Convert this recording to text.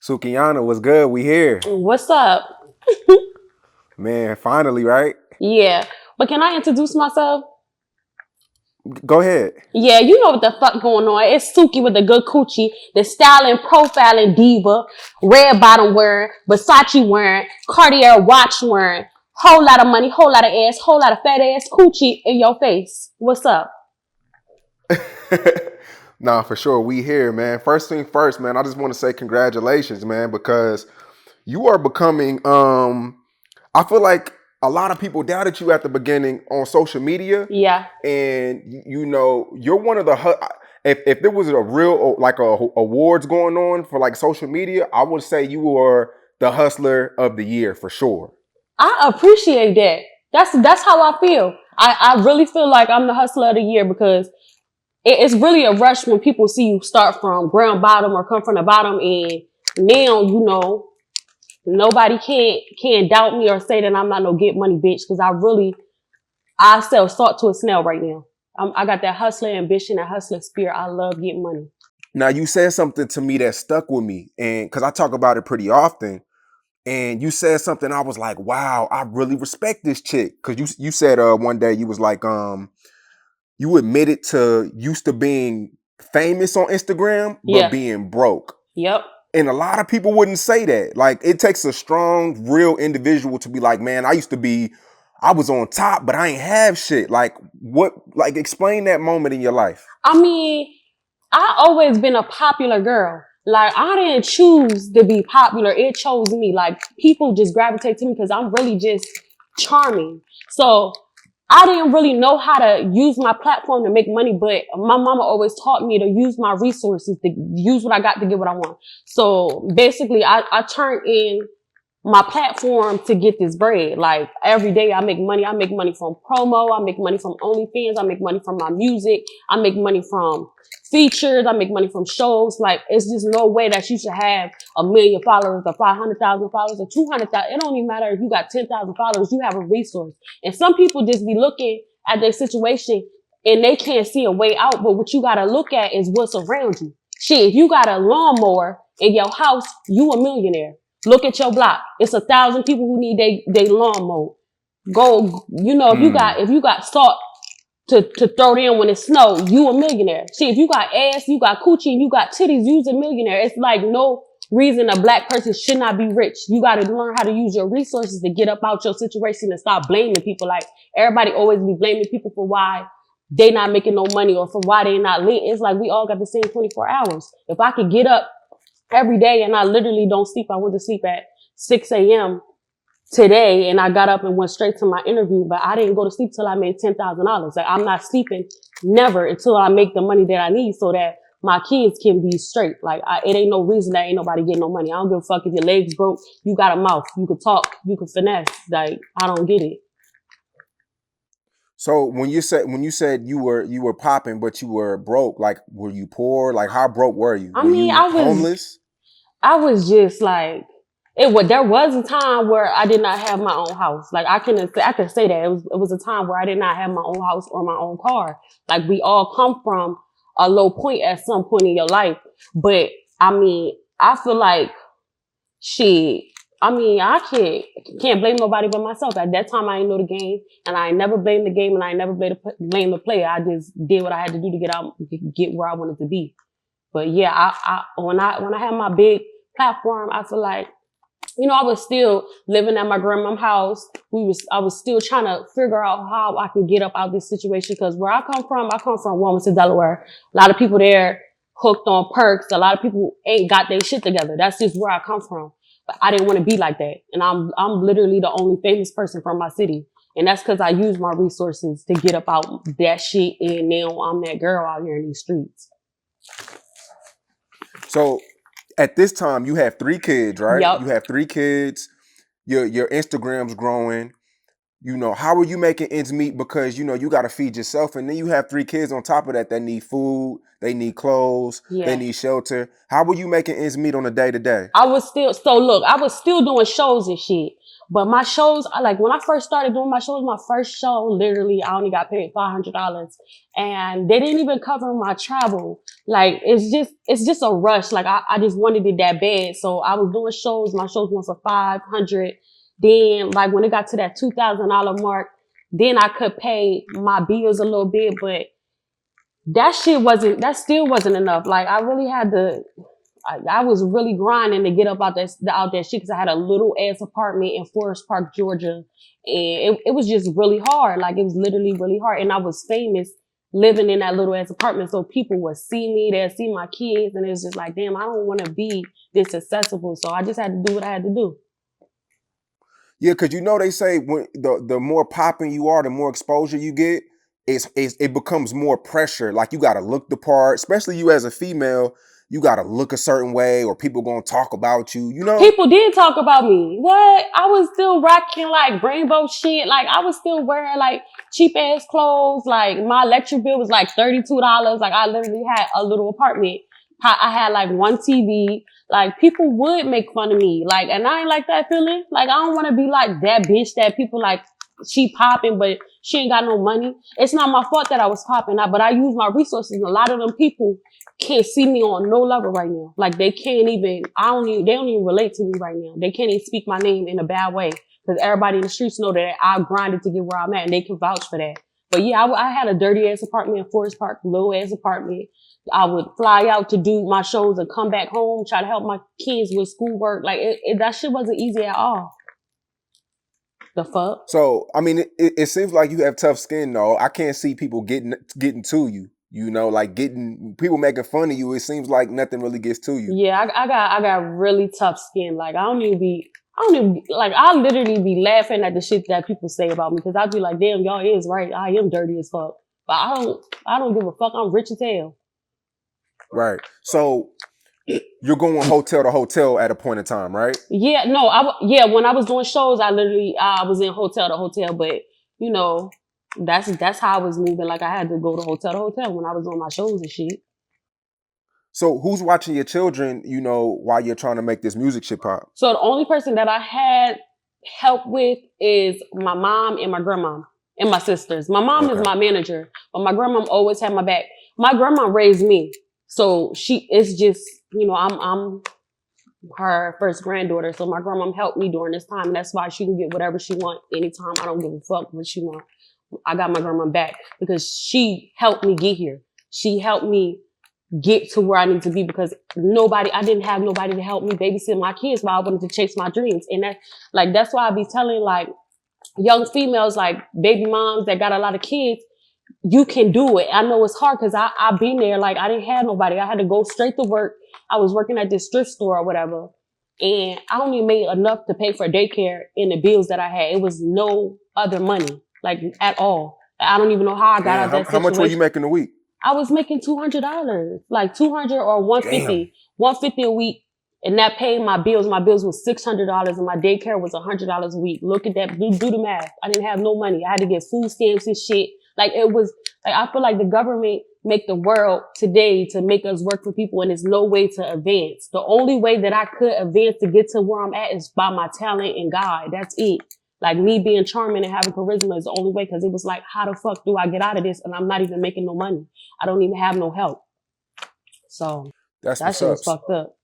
Sukihana, what's good? We here. What's up? Man, finally, right? Yeah. But can I introduce myself? Go ahead. Yeah, you know what the fuck going on. It's Suki with the good coochie, the styling, profiling diva, red bottom wearing, Versace wearing, Cartier watch wearing, whole lot of money, whole lot of ass, whole lot of fat ass coochie in your face. What's up? Nah, for sure. We here, man. First thing first, man, I just want to say congratulations, man, because you are becoming I feel like a lot of people doubted you at the beginning on social media. Yeah. And you know, you're one of the if there was a real like awards going on for like social media, I would say you were the hustler of the year for sure. I appreciate that. That's how I feel. I really feel like I'm the hustler of the year because it's really a rush when people see you start from ground bottom or come from the bottom, and now you know nobody can't doubt me or say that I'm not no get money bitch, because I sell salt to a snail right now. I got that hustler ambition, that hustler spirit. I love getting money. Now you said something to me that stuck with me, and because I talk about it pretty often, and you said something I was like, wow, I really respect this chick. Because you said one day you was like, you admitted to used to being famous on Instagram, but Yeah. being broke. Yep. And a lot of people wouldn't say that. Like, it takes a strong, real individual to be like, man, I was on top, but I ain't have shit. Like, explain that moment in your life. I mean, I always been a popular girl. Like, I didn't choose to be popular. It chose me. Like, people just gravitate to me because I'm really just charming. So I didn't really know how to use my platform to make money, but my mama always taught me to use my resources, to use what I got to get what I want. So basically, I turned in my platform to get this bread. Like, every day I make money. I make money from promo. I make money from OnlyFans. I make money from my music. I make money from features. I make money from shows. Like, it's just no way that you should have 1 million followers or 500,000 followers or 200,000. It don't even matter if you got 10,000 followers. You have a resource. And some people just be looking at their situation and they can't see a way out. But what you got to look at is what's around you. Shit, if you got a lawnmower in your house, you a millionaire. Look at your block. It's 1,000 people who need they lawn mowed. Go, you know, if you got salt to throw in when it snow, you a millionaire. See, if you got ass, you got coochie, and you got titties, you's a millionaire. It's like no reason a black person should not be rich. You got to learn how to use your resources to get up out your situation and stop blaming people. Like, everybody always be blaming people for why they not making no money or for why they not lit. It's like we all got the same 24 hours. If I could get up every day and I literally don't sleep. I went to sleep at 6 a.m. today and I got up and went straight to my interview, but I didn't go to sleep till I made $10,000. Like, I'm not sleeping never until I make the money that I need so that my kids can be straight. Like, it ain't no reason that ain't nobody getting no money. I don't give a fuck if your legs broke. You got a mouth. You could talk. You could finesse. Like, I don't get it. So when you said you were popping, but you were broke, like, were you poor? Like, how broke were you? I Were mean, you homeless? I was just like, there was a time where I did not have my own house. Like, I can say that it was a time where I did not have my own house or my own car. Like, we all come from a low point at some point in your life. But I mean, I feel like shit. I mean, I can't blame nobody but myself. At that time, I didn't know the game, and I never blamed the game, and I never blame the player. I just did what I had to do to get where I wanted to be. But yeah, when I had my big platform, I feel like, you know, I was still living at my grandma's house. I was still trying to figure out how I can get up out of this situation. Because where I come from Wilmington, Delaware. A lot of people there hooked on perks. A lot of people ain't got their shit together. That's just where I come from. But I didn't want to be like that. And I'm literally the only famous person from my city. And that's because I use my resources to get up out that shit. And now I'm that girl out here in these streets. So at this time, you have 3 kids, right? Yep. You have 3 kids. Your Instagram's growing. You know, how are you making ends meet? Because, you know, you got to feed yourself. And then you have 3 kids on top of that need food. They need clothes. Yeah. They need shelter. How were you making ends meet on a day-to-day? I was still doing shows and shit. But my shows, like when I first started doing my shows, my first show, literally, I only got paid $500, and they didn't even cover my travel. Like it's just a rush. Like I just wanted it that bad, so I was doing shows. My shows went for 500. Then, like when it got to that $2,000 mark, then I could pay my bills a little bit, but that still wasn't enough. Like I really had to. I was really grinding to get up out that shit because I had a little ass apartment in Forest Park, Georgia, and it was just really hard. Like it was literally really hard, and I was famous living in that little ass apartment, so people would see me, they'd see my kids, and it's just like, damn, I don't want to be this accessible. So I just had to do what I had to do. Yeah, because you know they say when the more popping you are, the more exposure you get, it becomes more pressure. Like you got to look the part, especially you as a female. You got to look a certain way, or people gonna talk about you. You know. People did talk about me. What? I was still rocking like rainbow shit. Like I was still wearing like cheap ass clothes. Like my electric bill was like $32. Like I literally had a little apartment. I had like one TV. Like people would make fun of me. Like, and I ain't like that feeling. Like I don't want to be like that bitch that people like, she popping, but she ain't got no money. It's not my fault that I was popping, but I use my resources. A lot of them people can't see me on no level right now. Like they can't even, they don't even relate to me right now. They can't even speak my name in a bad way because everybody in the streets know that I grinded to get where I'm at and they can vouch for that. But yeah, I had a dirty ass apartment in Forest Park, low ass apartment. I would fly out to do my shows and come back home, try to help my kids with schoolwork. Like that shit wasn't easy at all. The fuck? So I mean, it seems like you have tough skin, though. I can't see people getting to you. You know, like getting people making fun of you. It seems like nothing really gets to you. Yeah, I got really tough skin. Like I literally be laughing at the shit that people say about me because I'd be like, damn, y'all is right. I am dirty as fuck. But I don't give a fuck. I'm rich as hell. Right. So you're going hotel to hotel at a point in time, right? Yeah, no, when I was doing shows, I was in hotel to hotel, but you know, that's how I was moving. Like I had to go to hotel when I was doing my shows and shit. So who's watching your children, you know, while you're trying to make this music shit pop? So the only person that I had help with is my mom and my grandma and my sisters. My mom is my manager, but my grandma always had my back. My grandma raised me. So it's just, you know, I'm her first granddaughter. So my grandma helped me during this time. And that's why she can get whatever she want anytime. I don't give a fuck what she want. I got my grandma back because she helped me get here. She helped me get to where I need to be because I didn't have nobody to help me babysit my kids while I wanted to chase my dreams. And that's why I be telling like young females, like baby moms that got a lot of kids, you can do it. I know it's hard because I've been there. Like I didn't have nobody. I had to go straight to work. I was working at this thrift store or whatever. And I only made enough to pay for daycare and the bills that I had. It was no other money, like at all. I don't even know how I got out of that situation. How much were you making a week? I was making $200, like $200 or $150, $150 a week. And that paid my bills. My bills was $600 and my daycare was $100 a week. Look at that. Do the math. I didn't have no money. I had to get food stamps and shit. Like it was, like I feel like the government make the world today to make us work for people and there's no way to advance. The only way that I could advance to get to where I'm at is by my talent and God. That's it. Like me being charming and having charisma is the only way because it was like, how the fuck do I get out of this? And I'm not even making no money. I don't even have no help. So that shit was fucked up.